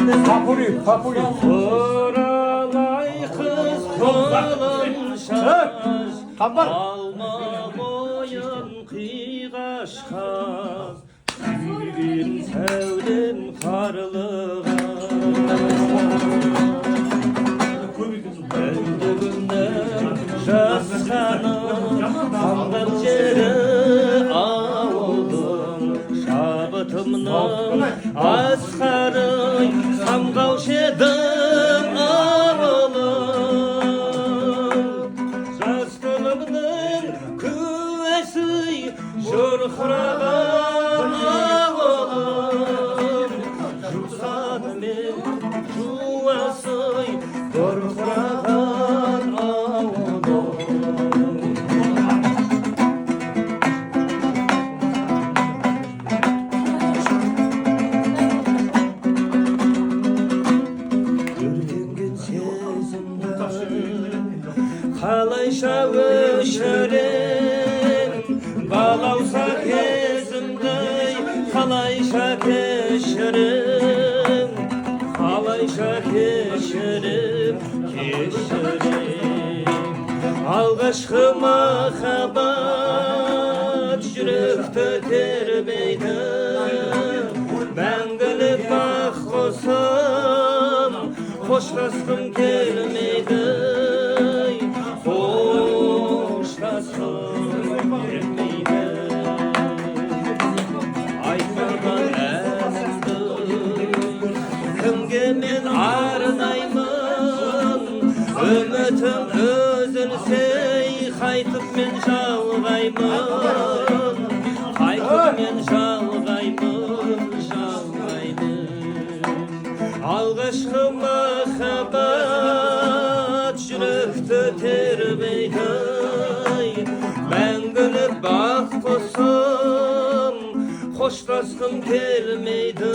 Papuri. Koralay kız kolun şaş Kapat. Alma boyun kıygaş kaz Sürgün sevdim karlığa Öldüğümden jaskanım Kandan jeri ağıldım Şabıtımның asqarı Samғаушедім ağылым Жастығымның күәсі Жұрқыраған ağылım Жусаны мен жуасы Бұрқыраған ağılım Қалайша өшірем Балауса кезімдей Қалайша кешірем Қалайша кешірем Алғашқы махаббат Жүректі тербейді Мәңгілік бақ қосам Қоштасқым келмейді Қоштасқым келмейді Айтпаған әнімді Кімге мен арнаймын Үмітім үзілсе Қайтып мен жалғаймын Қайтып мен жалғаймын Алғашқы махаббат Жүректі тербейді Мәңгілік бақ қосым Қоштасқым келмейді